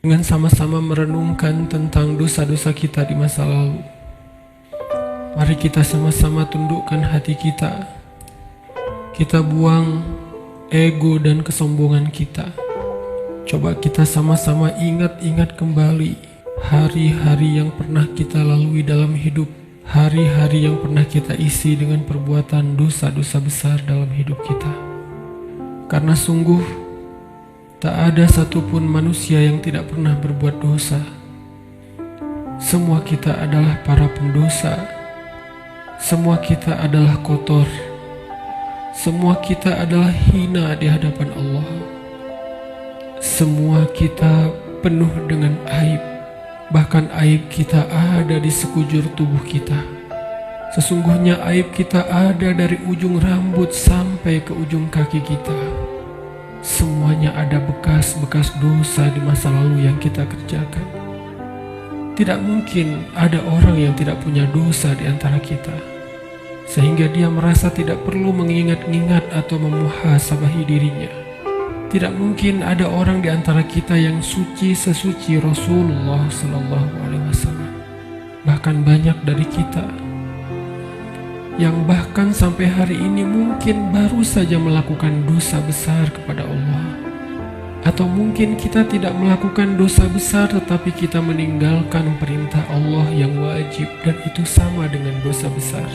dengan sama-sama merenungkan tentang dosa-dosa kita di masa lalu. Mari kita sama-sama tundukkan hati kita. Kita buang ego dan kesombongan kita. Coba kita sama-sama ingat-ingat kembali hari-hari yang pernah kita lalui dalam hidup. Hari-hari yang pernah kita isi dengan perbuatan dosa-dosa besar dalam hidup kita. Karena sungguh tak ada satupun manusia yang tidak pernah berbuat dosa. Semua kita adalah para pendosa. Semua kita adalah kotor. Semua kita adalah hina di hadapan Allah. Semua kita penuh dengan aib. Bahkan aib kita ada di sekujur tubuh kita. Sesungguhnya aib kita ada dari ujung rambut sampai ke ujung kaki kita. Semuanya ada bekas-bekas dosa di masa lalu yang kita kerjakan. Tidak mungkin ada orang yang tidak punya dosa di antara kita, sehingga dia merasa tidak perlu mengingat-ingat atau memuhasabahi dirinya. Tidak mungkin ada orang di antara kita yang suci sesuci Rasulullah SAW. Bahkan banyak dari kita yang bahkan sampai hari ini mungkin baru saja melakukan dosa besar kepada Allah. Atau mungkin kita tidak melakukan dosa besar tetapi kita meninggalkan perintah Allah yang wajib, dan itu sama dengan dosa besar.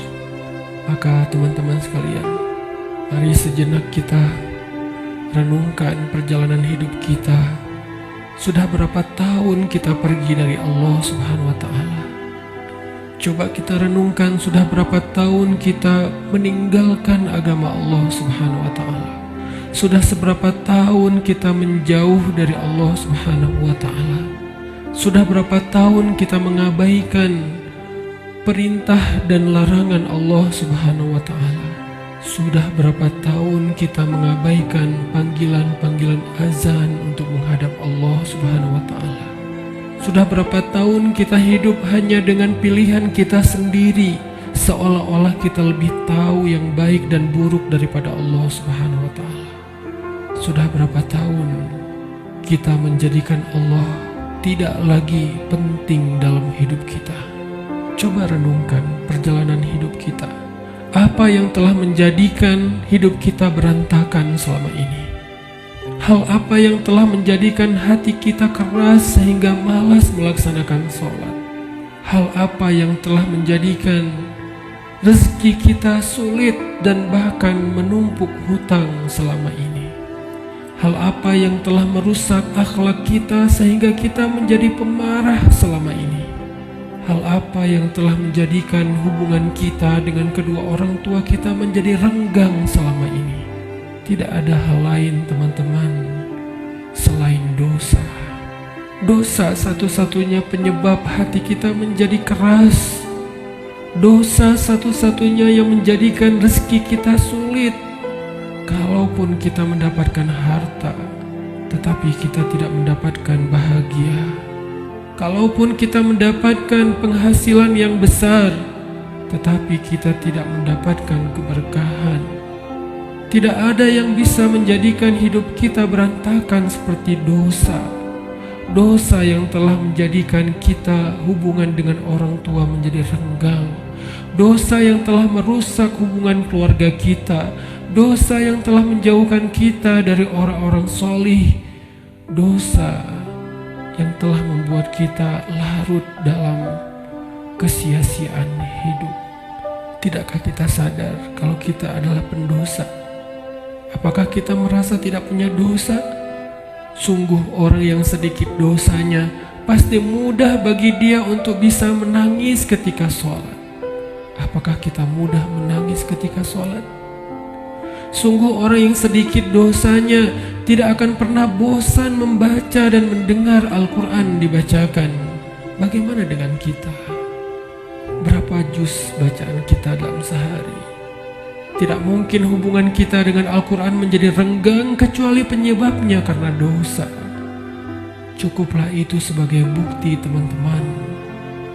Maka teman-teman sekalian, mari sejenak kita renungkan perjalanan hidup kita. Sudah berapa tahun kita pergi dari Allah Subhanahu wa Ta'ala? Coba kita renungkan, sudah berapa tahun kita meninggalkan agama Allah Subhanahu wa Ta'ala? Sudah seberapa tahun kita menjauh dari Allah Subhanahu wa Ta'ala? Sudah berapa tahun kita mengabaikan perintah dan larangan Allah Subhanahu wa Ta'ala? Sudah berapa tahun kita mengabaikan panggilan-panggilan azan untuk menghadap Allah Subhanahu wa Ta'ala? Sudah berapa tahun kita hidup hanya dengan pilihan kita sendiri, seolah-olah kita lebih tahu yang baik dan buruk daripada Allah Subhanahu wa Ta'ala? Sudah berapa tahun kita menjadikan Allah tidak lagi penting dalam hidup kita? Coba renungkan perjalanan hidup kita. Apa yang telah menjadikan hidup kita berantakan selama ini? Hal apa yang telah menjadikan hati kita keras sehingga malas melaksanakan sholat? Hal apa yang telah menjadikan rezeki kita sulit dan bahkan menumpuk hutang selama ini? Hal apa yang telah merusak akhlak kita sehingga kita menjadi pemarah selama ini? Hal apa yang telah menjadikan hubungan kita dengan kedua orang tua kita menjadi renggang selama ini? Tidak ada hal lain, teman-teman, selain dosa. Dosa satu-satunya penyebab hati kita menjadi keras. Dosa satu-satunya yang menjadikan rezeki kita sulit. Kalaupun kita mendapatkan harta, tetapi kita tidak mendapatkan bahagia. Kalaupun kita mendapatkan penghasilan yang besar, tetapi kita tidak mendapatkan keberkahan. Tidak ada yang bisa menjadikan hidup kita berantakan seperti dosa. Dosa yang telah menjadikan kita hubungan dengan orang tua menjadi renggang. Dosa yang telah merusak hubungan keluarga kita. Dosa yang telah menjauhkan kita dari orang-orang solih. Dosa yang telah membuat kita larut dalam kesia-siaan hidup. Tidakkah kita sadar kalau kita adalah pendosa? Apakah kita merasa tidak punya dosa? Sungguh orang yang sedikit dosanya pasti mudah bagi dia untuk bisa menangis ketika sholat. Apakah kita mudah menangis ketika sholat? Sungguh orang yang sedikit dosanya tidak akan pernah bosan membaca dan mendengar Al-Quran dibacakan. Bagaimana dengan kita? Berapa juz bacaan kita dalam sehari? Tidak mungkin hubungan kita dengan Al-Quran menjadi renggang kecuali penyebabnya karena dosa. Cukuplah itu sebagai bukti, teman-teman,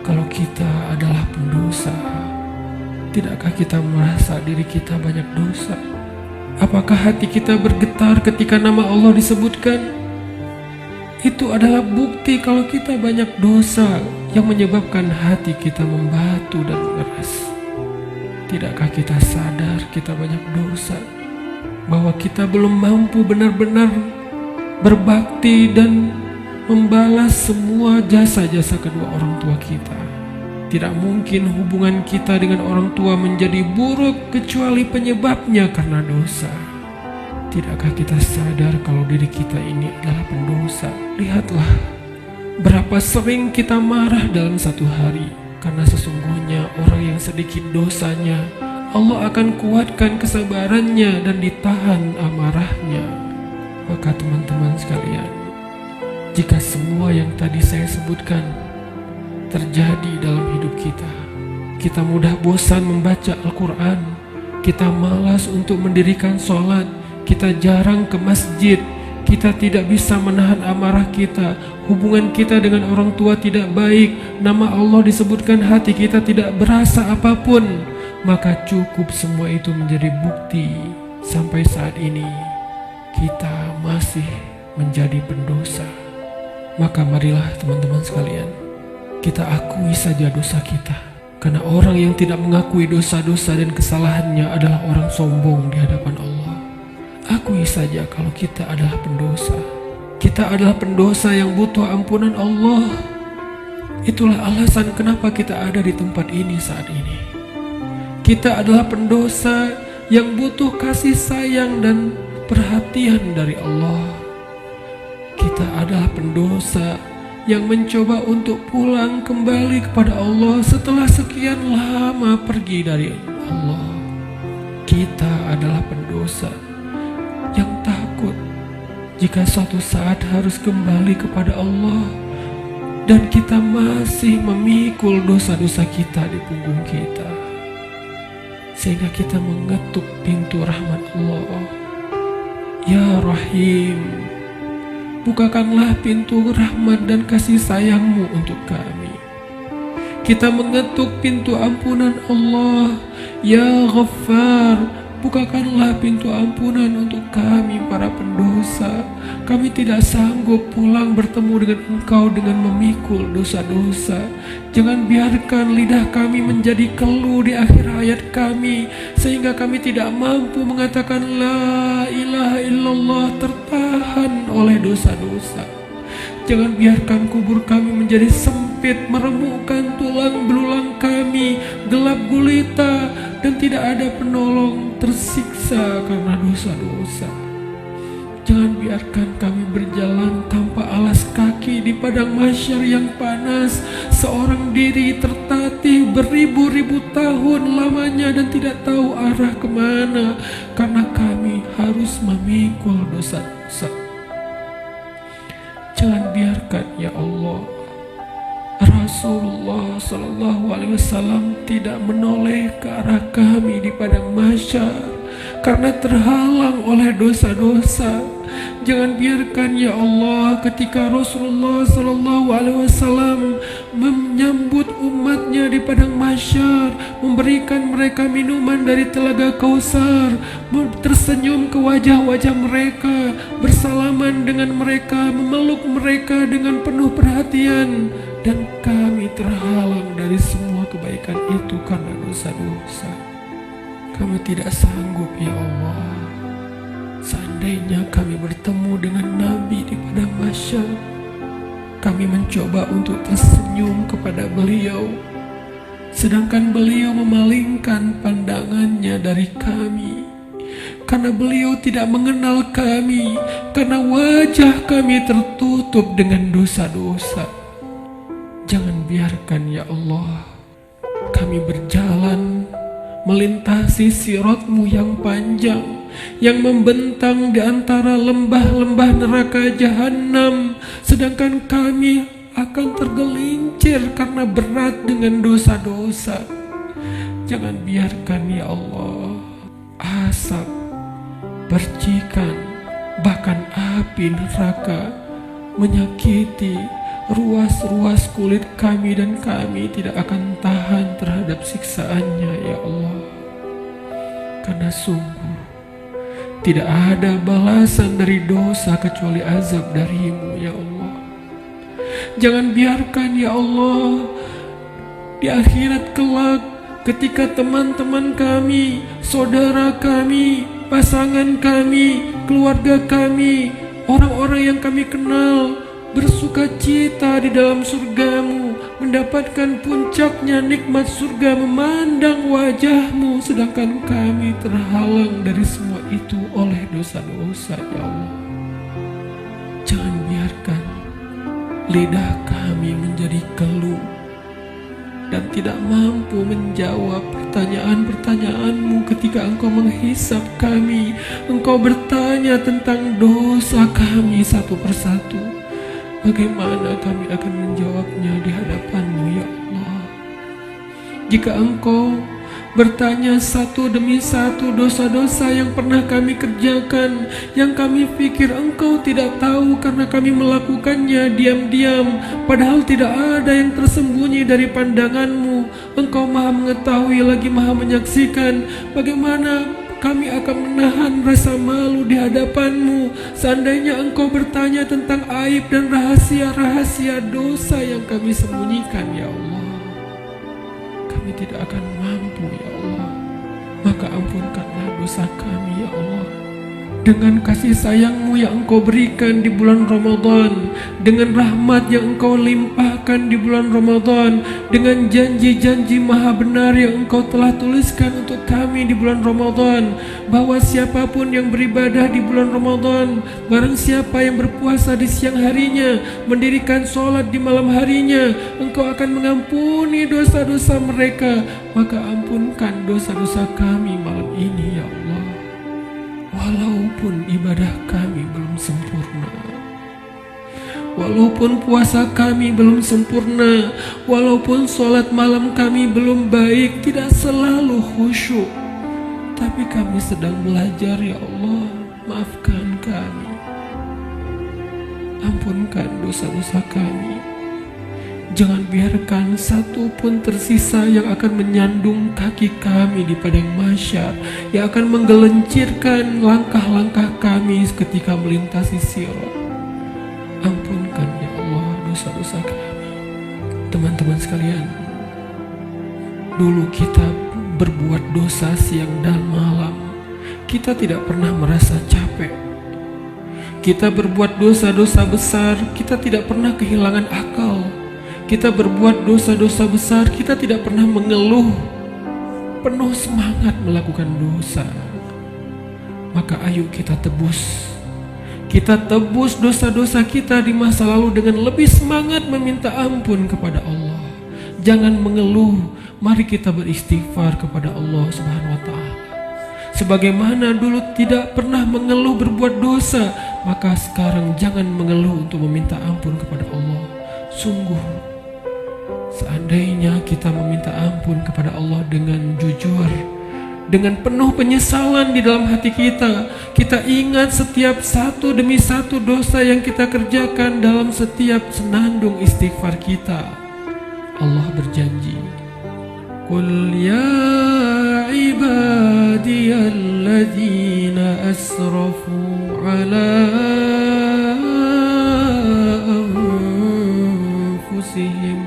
kalau kita adalah pendosa. Tidakkah kita merasa diri kita banyak dosa? Apakah hati kita bergetar ketika nama Allah disebutkan? Itu adalah bukti kalau kita banyak dosa yang menyebabkan hati kita membatu dan mengeras. Tidakkah kita sadar kita banyak dosa, bahwa kita belum mampu benar-benar berbakti dan membalas semua jasa-jasa kedua orang tua kita? Tidak mungkin hubungan kita dengan orang tua menjadi buruk kecuali penyebabnya karena dosa. Tidakkah kita sadar kalau diri kita ini adalah pendosa? Lihatlah berapa sering kita marah dalam satu hari, karena sesungguhnya orang yang sedikit dosanya, Allah akan kuatkan kesabarannya dan ditahan amarahnya. Maka teman-teman sekalian, jika semua yang tadi saya sebutkan terjadi dalam hidup kita, kita mudah bosan membaca Al-Quran, kita malas untuk mendirikan sholat, kita jarang ke masjid, kita tidak bisa menahan amarah kita, hubungan kita dengan orang tua tidak baik, nama Allah disebutkan hati kita tidak berasa apapun, maka cukup semua itu menjadi bukti sampai saat ini kita masih menjadi pendosa. Maka marilah teman-teman sekalian, kita akui saja dosa kita, karena orang yang tidak mengakui dosa-dosa dan kesalahannya adalah orang sombong di hadapan Allah. Akui saja kalau kita adalah pendosa. Kita adalah pendosa yang butuh ampunan Allah. Itulah alasan kenapa kita ada di tempat ini saat ini. Kita adalah pendosa yang butuh kasih sayang dan perhatian dari Allah. Kita adalah pendosa yang mencoba untuk pulang kembali kepada Allah setelah sekian lama pergi dari Allah. Kita adalah pendosa yang takut jika suatu saat harus kembali kepada Allah, dan kita masih memikul dosa-dosa kita di punggung kita, sehingga kita mengetuk pintu rahmat Allah. Ya Rahim, bukakanlah pintu rahmat dan kasih sayangmu untuk kami. Kita mengetuk pintu ampunan Allah. Ya Ghaffar, bukakanlah pintu ampunan untuk kami para pendosa. Kami tidak sanggup pulang bertemu dengan Engkau dengan memikul dosa-dosa. Jangan biarkan lidah kami menjadi keluh di akhir hayat kami, sehingga kami tidak mampu mengatakan La ilaha illallah, tertahan oleh dosa-dosa. Jangan biarkan kubur kami menjadi sempit, meremukkan tulang belulang kami, gelap gulita, dan tidak ada penolong, tersiksa karena dosa-dosa. Jangan biarkan kami berjalan tanpa alas kaki di padang mahsyar yang panas, seorang diri tertatih beribu-ribu tahun lamanya dan tidak tahu arah kemana, karena kami harus memikul dosa-dosa. Jangan biarkan ya Allah Rasulullah SAW tidak menoleh ke arah kami di padang mahsyar karena terhalang oleh dosa-dosa. Jangan biarkan ya Allah ketika Rasulullah SAW menyambut umatnya di padang mahsyar, memberikan mereka minuman dari telaga Kausar, tersenyum ke wajah-wajah mereka, bersalaman dengan mereka, memeluk mereka dengan penuh perhatian, dan kami terhalang dari semua kebaikan itu karena dosa-dosa. Kami tidak sanggup ya Allah. Seandainya kami bertemu dengan Nabi di padang mahsyar, kami mencoba untuk tersenyum kepada beliau, sedangkan beliau memalingkan pandangannya dari kami, karena beliau tidak mengenal kami, karena wajah kami tertutup dengan dosa-dosa. Jangan biarkan ya Allah kami berjalan melintasi sirat-Mu yang panjang, yang membentang di antara lembah-lembah neraka jahanam, sedangkan kami akan tergelincir karena berat dengan dosa-dosa. Jangan biarkan ya Allah asap, percikan, bahkan api neraka menyakiti ruas-ruas kulit kami, dan kami tidak akan tahan terhadap siksaannya ya Allah. Karena sungguh tidak ada balasan dari dosa kecuali azab dari-Mu ya Allah. Jangan biarkan ya Allah di akhirat kelak ketika teman-teman kami, saudara kami, pasangan kami, keluarga kami, orang-orang yang kami kenal bersuka cita di dalam surgamu, mendapatkan puncaknya nikmat surga, memandang wajahmu, sedangkan kami terhalang dari semua itu oleh dosa-dosa ya Allah. Jangan biarkan lidah kami menjadi keluh dan tidak mampu menjawab pertanyaan-pertanyaanmu ketika Engkau menghisap kami. Engkau bertanya tentang dosa kami satu persatu. Bagaimana kami akan menjawabnya di hadapan-Mu ya Allah? Jika Engkau bertanya satu demi satu dosa-dosa yang pernah kami kerjakan, yang kami pikir Engkau tidak tahu karena kami melakukannya diam-diam, padahal tidak ada yang tersembunyi dari pandangan-Mu. Engkau Maha mengetahui lagi Maha menyaksikan. Bagaimana kami akan menahan rasa malu di hadapan-Mu seandainya Engkau bertanya tentang aib dan rahasia-rahasia dosa yang kami sembunyikan ya Allah? Kami tidak akan mampu ya Allah. Maka ampunkanlah dosa kami ya Allah. Dengan kasih sayang-Mu yang Engkau berikan di bulan Ramadan, dengan rahmat yang Engkau limpahkan di bulan Ramadan, dengan janji-janji maha benar yang Engkau telah tuliskan untuk kami di bulan Ramadan, bahwa siapapun yang beribadah di bulan Ramadan, barang siapa yang berpuasa di siang harinya, mendirikan sholat di malam harinya, Engkau akan mengampuni dosa-dosa mereka. Maka ampunkan dosa-dosa kami malam ini ya Allah. Walaupun ibadah kami belum sempurna, walaupun puasa kami belum sempurna, walaupun sholat malam kami belum baik, tidak selalu khusyuk, tapi kami sedang belajar ya Allah. Maafkan kami, ampunkan dosa-dosa kami. Jangan biarkan satu pun tersisa yang akan menyandung kaki kami di padang mahsyar, yang akan menggelincirkan langkah-langkah kami ketika melintasi sirat. Ampunkan ya Allah dosa-dosa kami. Teman-teman sekalian, dulu kita berbuat dosa siang dan malam, kita tidak pernah merasa capek. Kita berbuat dosa-dosa besar, kita tidak pernah kehilangan akal. Kita berbuat dosa-dosa besar, kita tidak pernah mengeluh, penuh semangat melakukan dosa. Maka ayo kita tebus. Kita tebus dosa-dosa kita di masa lalu dengan lebih semangat meminta ampun kepada Allah. Jangan mengeluh, mari kita beristighfar kepada Allah Subhanahu wa ta'ala. Sebagaimana dulu tidak pernah mengeluh berbuat dosa, maka sekarang jangan mengeluh untuk meminta ampun kepada Allah. Sungguh, seandainya kita meminta ampun kepada Allah dengan jujur, dengan penuh penyesalan di dalam hati kita, kita ingat setiap satu demi satu dosa yang kita kerjakan dalam setiap senandung istighfar kita. Allah berjanji, Qul ya ibadiyalladzina asrafu ala anfusihim.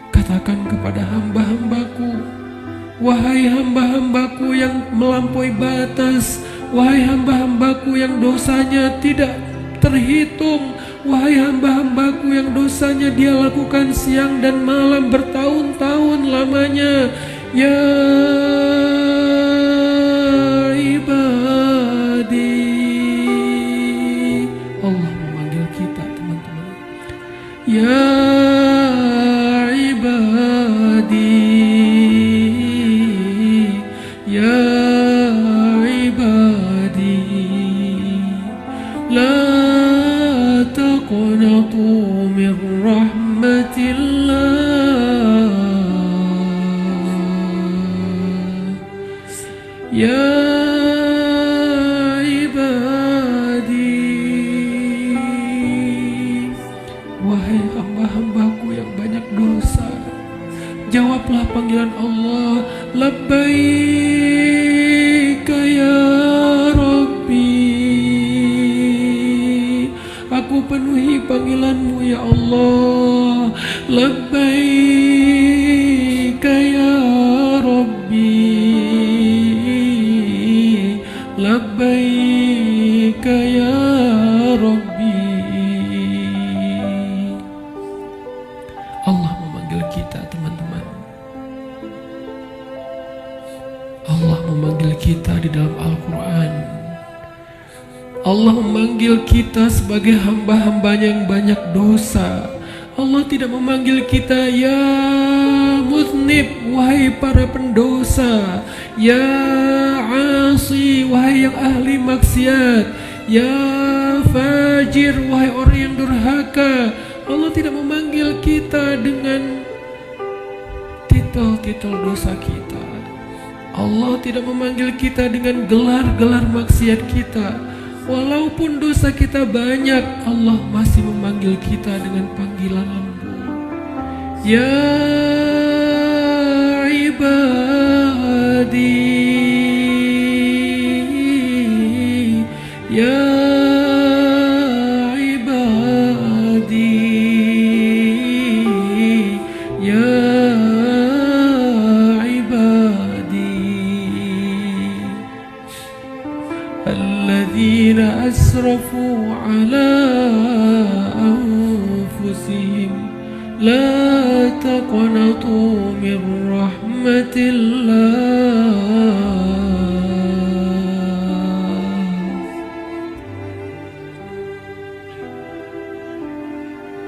Katakan kepada hamba-hambaku, wahai hamba-hambaku yang melampaui batas, wahai hamba-hambaku yang dosanya tidak terhitung, wahai hamba-hambaku yang dosanya dia lakukan siang dan malam bertahun-tahun lamanya. Ya ibadi, Allah memanggil kita teman-teman. Ya wahai hamba-hambaku yang banyak dosa, jawablah panggilan Allah. Labbaika ya Rabbi, aku penuhi panggilan-Mu ya Allah. Labbaika ya Rabbi, labbaika ya Rabbi. Allah memanggil kita, teman-teman. Allah memanggil kita di dalam Al-Quran. Allah memanggil kita sebagai hamba-hambanya yang banyak dosa. Allah tidak memanggil kita ya muznib, wahai para pendosa, ya asi, wahai yang ahli maksiat, ya fajir, wahai orang yang durhaka. Allah tidak memanggil kita dengan titel-titel dosa kita. Allah tidak memanggil kita dengan gelar-gelar maksiat kita. Walaupun dosa kita banyak, Allah masih memanggil kita dengan panggilan lembut. Ya ibadi, ya ibadi, ya الذين أسرفوا على أنفسهم لا تقنطوا من رحمة الله.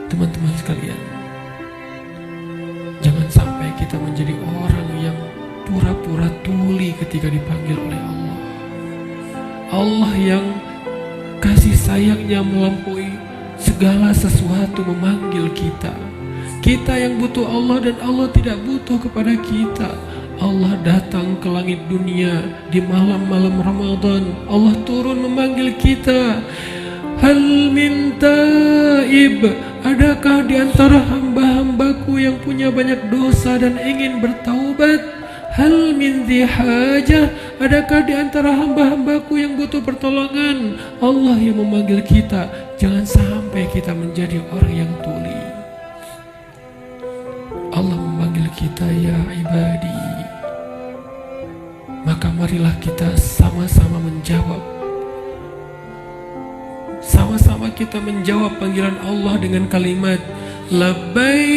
Teman-teman sekalian, jangan sampai kita menjadi orang yang pura-pura tuli ketika dipanggil oleh Allah. Allah yang kasih sayangnya melampaui segala sesuatu memanggil kita. Kita yang butuh Allah dan Allah tidak butuh kepada kita. Allah datang ke langit dunia di malam-malam Ramadan. Allah turun memanggil kita. Hal min taib, adakah di antara hamba-hambaku yang punya banyak dosa dan ingin bertaubat? Hal min dhi hajah, adakah di antara hamba-hambaku yang butuh pertolongan? Allah yang memanggil kita. Jangan sampai kita menjadi orang yang tuli. Allah memanggil kita ya ibadi. Maka marilah kita sama-sama menjawab. Sama-sama kita menjawab panggilan Allah dengan kalimat labbaika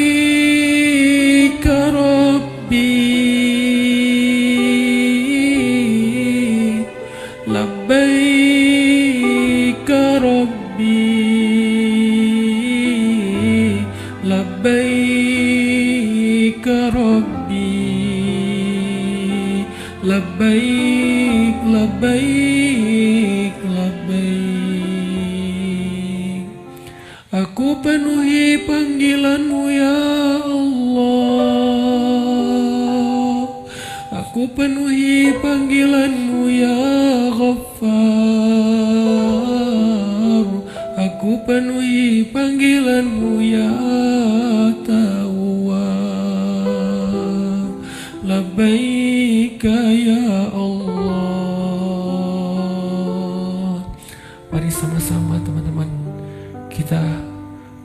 rabbi, labbaika rabbi, labbaika rabbi, labbaik, labbaik, labbaik. Aku penuhi panggilan-Mu ya Allah. Aku penuhi panggilan-Mu ya Ghaffar. Aku penuhi panggilan-Mu ya Tawwab. Labbaika ya Allah. Mari sama-sama teman-teman kita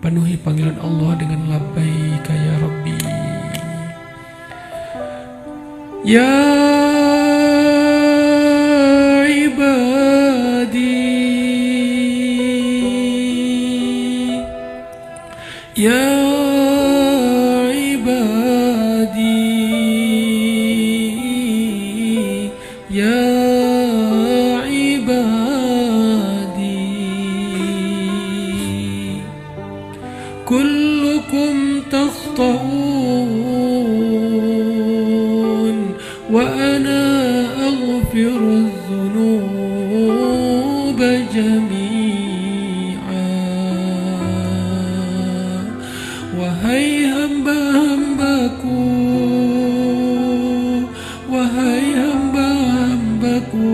penuhi panggilan Allah dengan labbaika ya Rabbi. Ya ibadi, ya ibadi, ya ibadi, kullukum takhta'un wa ana aghfiru dzunuba jami'a. Wahai hamba-hambaku, wahai hamba-hambaku,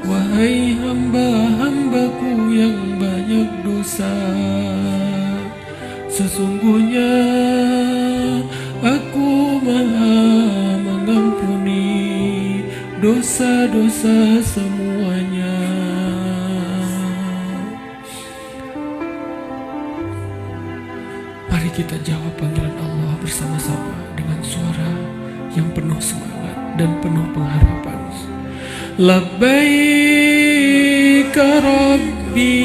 wahai hamba-hambaku yang banyak dosa, sesungguhnya Aku Maha mengampuni dosa-dosa semuanya. Mari kita jawab panggilan Allah bersama-sama dengan suara yang penuh semangat dan penuh pengharapan. Labbaik Rabbi,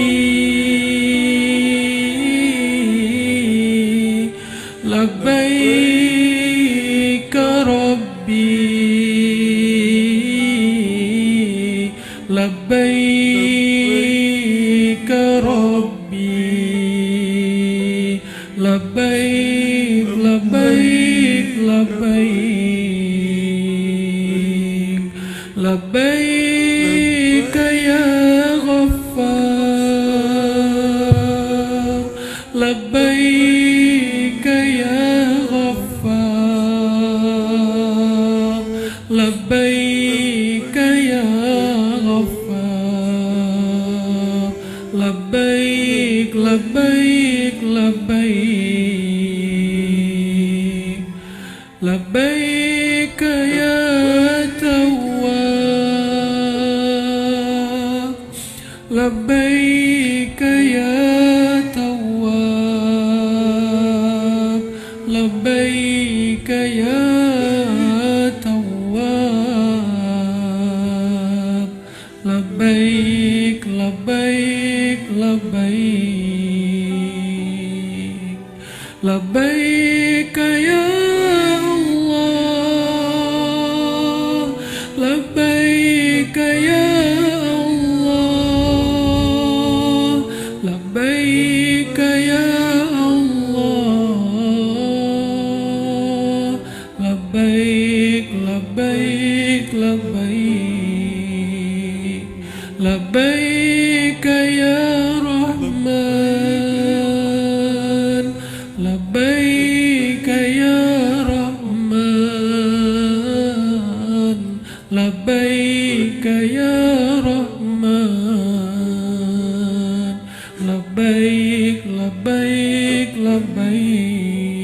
labbaik Rabbi, labbaik Rabbi, labbaik, labbaik, labbaik, labbaik ya Ghaffar, labbaik ya Ghaffar, labbaik ya Ghaffar, labbaik, labbaik, labbaik, labbaik ya Tawwab, labbaik ya Tawwab, labbaik ya Tawwab, labbaik, labbaik, labbaik, labbaik ya Allah, labbaik ya Allah, labbaik ya Allah, labbaik, labbaik, labbaik, labbaik ya Rahman, labbaik ya Rahman, labbaik ya Rahman, labbaik, labbaik, labbaik,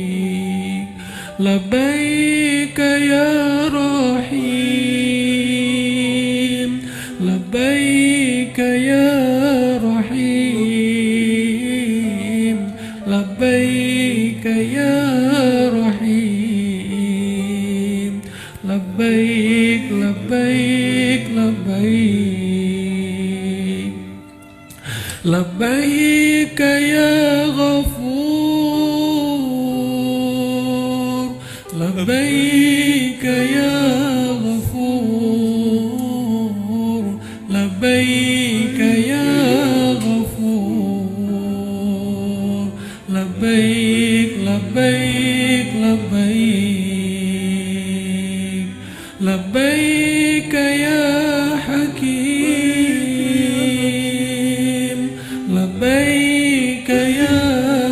labbaik ya Rahim, labbaik ya Rahim, labbaik ya Rahim, labbaik, labbaik, labbaik, labbaik ya Ghafur, labbaik ya Ghafur, labbaik ya Ghafur, labbaik, labbaik, labbaik, labbaik ya Hakim, labbaik ya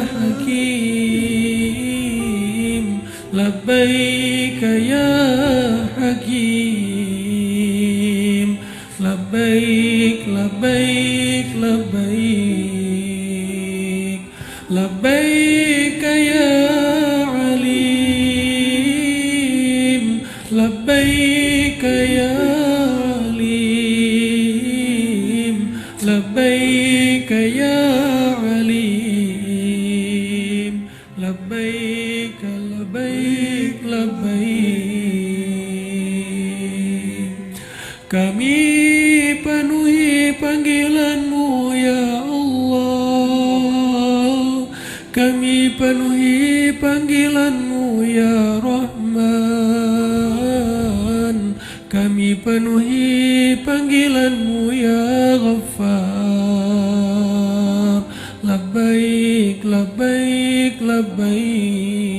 Hakim, labbaik ya Hakim, labbaik, labbaik, labbaik, labbaik ya Alim, labbaik ya Alim, labbaik ya Alim, labbaik, labbaik, labbaik. Kami penuhi panggilan-Mu ya Allah, kami penuhi panggilan-Mu ya Rahman, kami penuhi panggilan-Mu ya Ghaffar, labbaik, labbaik, labbaik.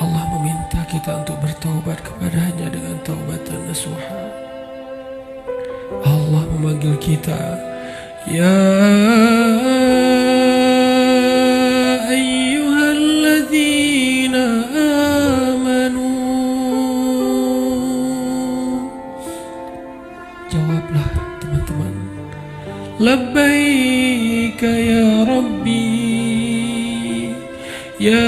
Allah meminta kita untuk bertaubat kepada-Nya dengan taubatan nasuha. Allah memanggil kita, ya ayyuhalladzina amanu. Jawablah teman-teman, labbaik ya Rabbi, ya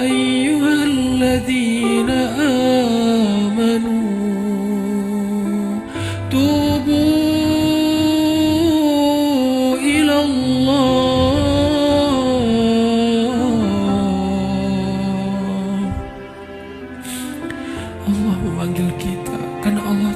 ayyuhalladzina amanu, tubu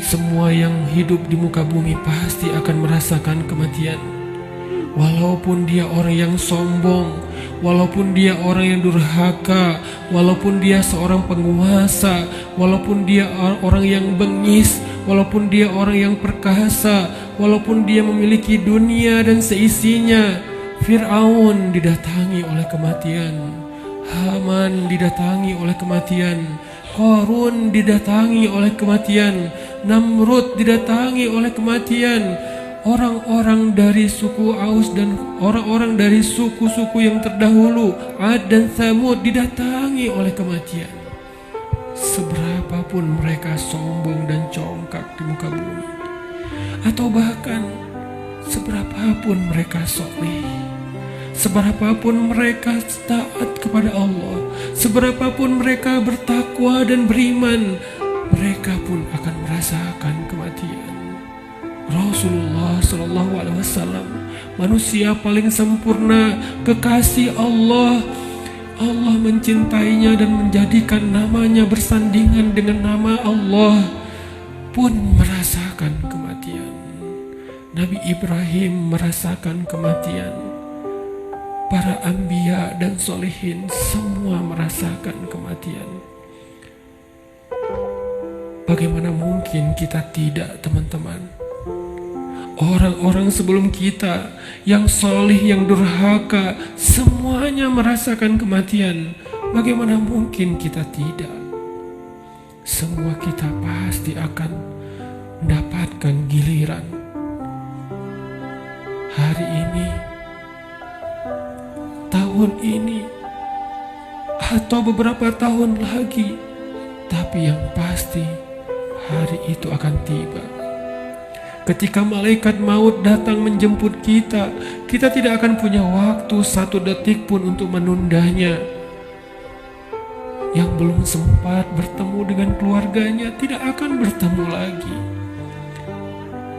Semua yang hidup di muka bumi pasti akan merasakan kematian. Walaupun dia orang yang sombong, walaupun dia orang yang durhaka, walaupun dia seorang penguasa, walaupun dia orang yang bengis, walaupun dia orang yang perkasa, walaupun dia memiliki dunia dan seisinya. Fir'aun didatangi oleh kematian, Haman didatangi oleh kematian, Qarun didatangi oleh kematian, Namrud didatangi oleh kematian. Orang-orang dari suku Aus dan orang-orang dari suku-suku yang terdahulu, Ad dan Tsamud, didatangi oleh kematian. Seberapapun mereka sombong dan congkak di muka bumi, atau bahkan seberapapun mereka soleh, seberapapun mereka taat kepada Allah, seberapapun mereka bertakwa dan beriman, mereka pun akan merasakan kematian. Rasulullah Shallallahu Alaihi Wasallam, manusia paling sempurna, kekasih Allah. Allah mencintainya dan menjadikan namanya bersandingan dengan nama Allah, pun merasakan kematian. Nabi Ibrahim merasakan kematian. Para anbiya dan solehin semua merasakan kematian. Bagaimana mungkin kita tidak, teman-teman? Orang-orang sebelum kita yang solih, yang durhaka, semuanya merasakan kematian. Bagaimana mungkin kita tidak? Semua kita pasti akan mendapatkan giliran. Hari ini, tahun ini, atau beberapa tahun lagi. Tapi yang pasti, hari itu akan tiba. Ketika malaikat maut datang menjemput kita, kita tidak akan punya waktu 1 detik pun untuk menundanya. Yang belum sempat bertemu dengan keluarganya tidak akan bertemu lagi.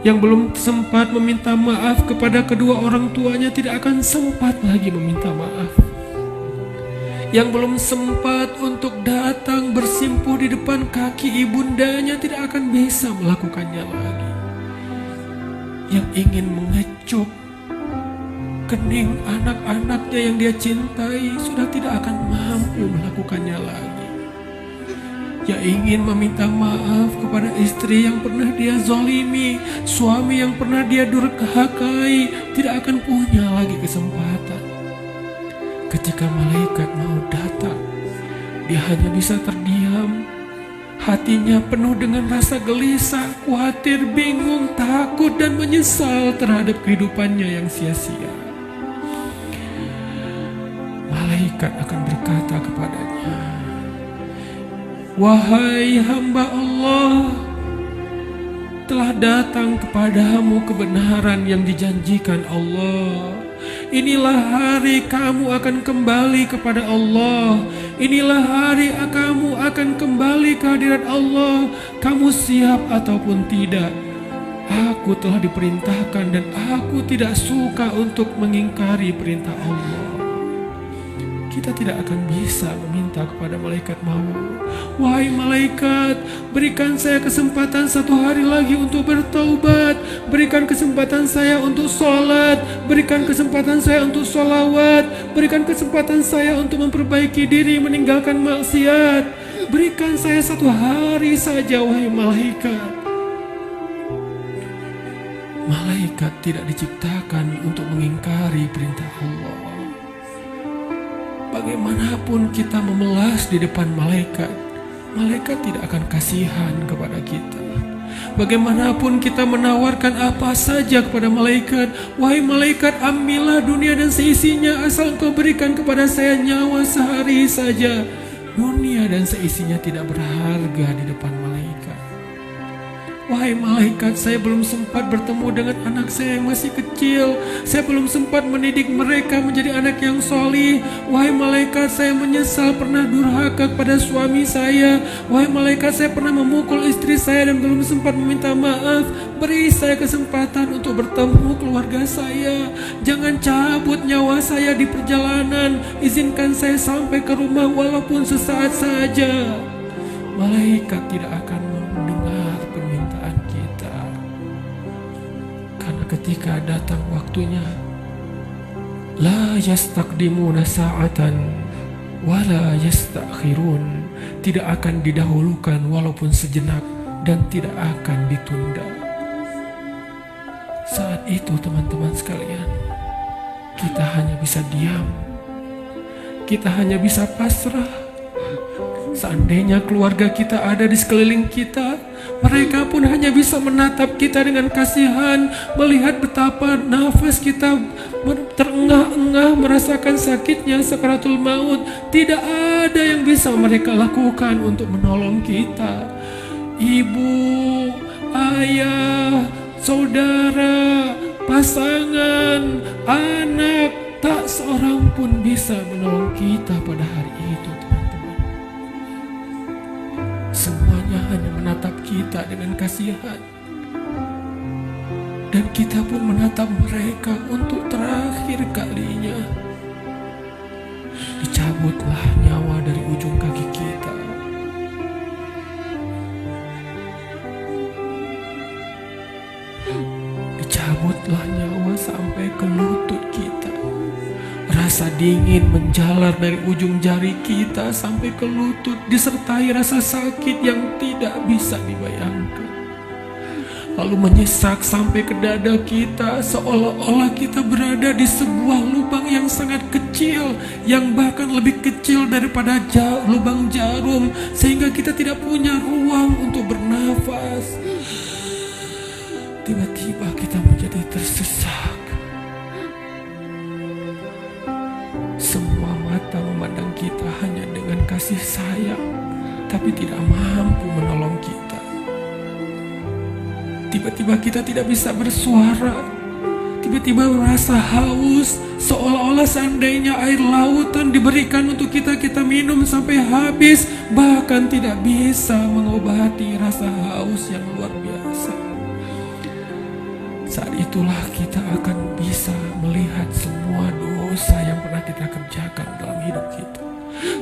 Yang belum sempat meminta maaf kepada kedua orang tuanya tidak akan sempat lagi meminta maaf. Yang belum sempat untuk datang bersimpuh di depan kaki ibundanya tidak akan bisa melakukannya lagi. Yang ingin mengecup kening anak-anaknya yang dia cintai sudah tidak akan mampu melakukannya lagi. Yang ingin meminta maaf kepada istri yang pernah dia zalimi, suami yang pernah dia durhakai, tidak akan punya lagi kesempatan. Ketika malaikat mau datang, dia hanya bisa terdiam. Hatinya penuh dengan rasa gelisah, khawatir, bingung, takut, dan menyesal terhadap kehidupannya yang sia-sia. Malaikat akan berkata kepadanya, "Wahai hamba Allah, telah datang kepadamu kebenaran yang dijanjikan Allah. Inilah hari kamu akan kembali kepada Allah. Inilah hari kamu akan kembali ke hadirat Allah. Kamu siap ataupun tidak. Aku telah diperintahkan dan aku tidak suka untuk mengingkari perintah Allah." Kita tidak akan bisa meminta kepada malaikat maut, "Wahai malaikat, berikan saya kesempatan 1 hari lagi untuk bertaubat. Berikan kesempatan saya untuk sholat. Berikan kesempatan saya untuk sholawat. Berikan kesempatan saya untuk memperbaiki diri, meninggalkan maksiat. Berikan saya 1 hari saja, wahai malaikat." Malaikat tidak diciptakan untuk mengingkari perintah Allah. Bagaimanapun kita memelas di depan malaikat, malaikat tidak akan kasihan kepada kita. Bagaimanapun kita menawarkan apa saja kepada malaikat, "Wahai malaikat, ambillah dunia dan seisinya, asal engkau berikan kepada saya nyawa sehari saja." Dunia dan seisinya tidak berharga di depan malaikat. "Wahai malaikat, saya belum sempat bertemu dengan anak saya yang masih kecil. Saya belum sempat mendidik mereka menjadi anak yang solih. Wahai malaikat, saya menyesal pernah durhaka kepada suami saya. Wahai malaikat, saya pernah memukul istri saya dan belum sempat meminta maaf. Beri saya kesempatan untuk bertemu keluarga saya. Jangan cabut nyawa saya di perjalanan. Izinkan saya sampai ke rumah walaupun sesaat saja." Malaikat tidak akan mendengar permintaan ketika datang waktunya. La yastaqdimuna sa'atan wala yastakhirun. Tidak akan didahulukan walaupun sejenak, dan tidak akan ditunda. Saat itu teman-teman sekalian, kita hanya bisa diam. Kita hanya bisa pasrah. Seandainya keluarga kita ada di sekeliling kita, mereka pun hanya bisa menatap kita dengan kasihan, melihat betapa nafas kita terengah-engah, merasakan sakitnya sakaratul maut. Tidak ada yang bisa mereka lakukan untuk menolong kita. Ibu, ayah, saudara, pasangan, anak, tak seorang pun bisa menolong kita pada hari itu, teman-teman. Semuanya hanya menatap kita dengan kasihan. Dan kita pun menatap mereka untuk terakhir kalinya. Dicabutlah nyawa dari ujung kaki kita. Dicabutlah nyawa sampai ke lutut kita. Rasa dingin menjalar dari ujung jari kita sampai ke lutut, disertai rasa sakit yang tidak bisa dibayangkan. Lalu menyesak sampai ke dada kita, seolah-olah kita berada di sebuah lubang yang sangat kecil, yang bahkan lebih kecil daripada lubang jarum, sehingga kita tidak punya ruang untuk bernafas. Tiba-tiba kita menjadi tersesak. Semua mata memandang kita hanya dengan kasih sayang, tapi tidak mampu menolong kita. Tiba-tiba kita tidak bisa bersuara. Tiba-tiba merasa haus, seolah-olah seandainya air lautan diberikan untuk kita minum sampai habis, bahkan tidak bisa mengobati rasa haus yang luar biasa. Saat itulah kita akan bisa melihat semua dosa yang pernah kita kerjakan dalam hidup kita.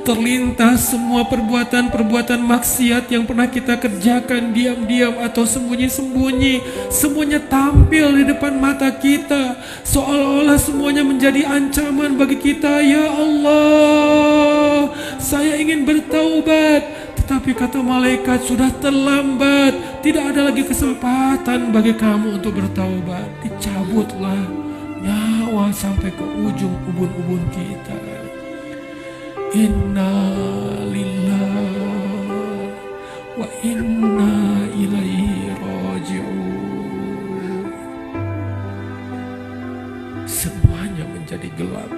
Terlintas semua perbuatan-perbuatan maksiat yang pernah kita kerjakan diam-diam atau sembunyi-sembunyi. Semuanya tampil di depan mata kita, seolah-olah semuanya menjadi ancaman bagi kita. Ya Allah, saya ingin bertaubat. Tetapi kata malaikat, sudah terlambat. Tidak ada lagi kesempatan bagi kamu untuk bertaubat. Dicabutlah nyawa sampai ke ujung ubun-ubun kita. Inna lillahi wa inna ilaihi raji'un. Semuanya menjadi gelap.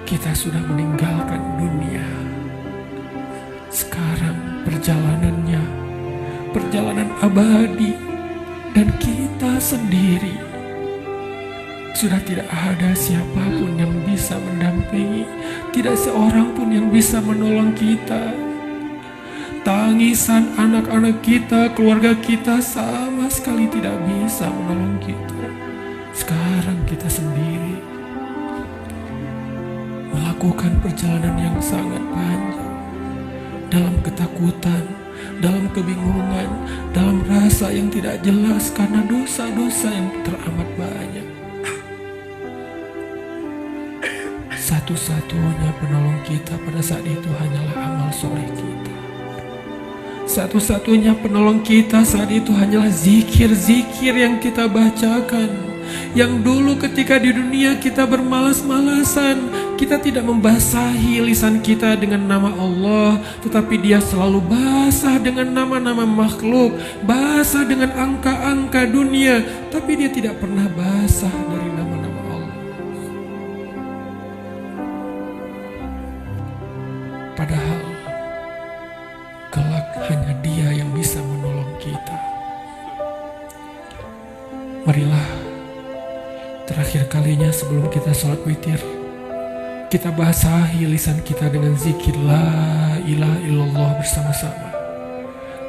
Kita sudah meninggalkan dunia. Sekarang perjalanan abadi, dan kita sendiri. Sudah tidak ada siapapun yang bisa mendampingi, tidak seorang pun yang bisa menolong kita. Tangisan anak-anak kita, keluarga kita sama sekali tidak bisa menolong kita. Sekarang kita sendiri melakukan perjalanan yang sangat panjang, dalam ketakutan, dalam kebingungan, dalam rasa yang tidak jelas karena dosa-dosa yang teramat banyak. Satu-satunya penolong kita pada saat itu hanyalah amal soleh kita. Satu-satunya penolong kita saat itu hanyalah zikir-zikir yang kita bacakan. Yang dulu ketika di dunia kita bermalas-malasan, kita tidak membasahi lisan kita dengan nama Allah, tetapi dia selalu basah dengan nama-nama makhluk, basah dengan angka-angka dunia, tapi dia tidak pernah basah dari nama-nama Allah. Padahal kelak hanya dia yang bisa menolong kita. Marilah terakhir kalinya sebelum kita sholat witir, kita basahi lisan kita dengan zikir la ilaha illallah bersama-sama.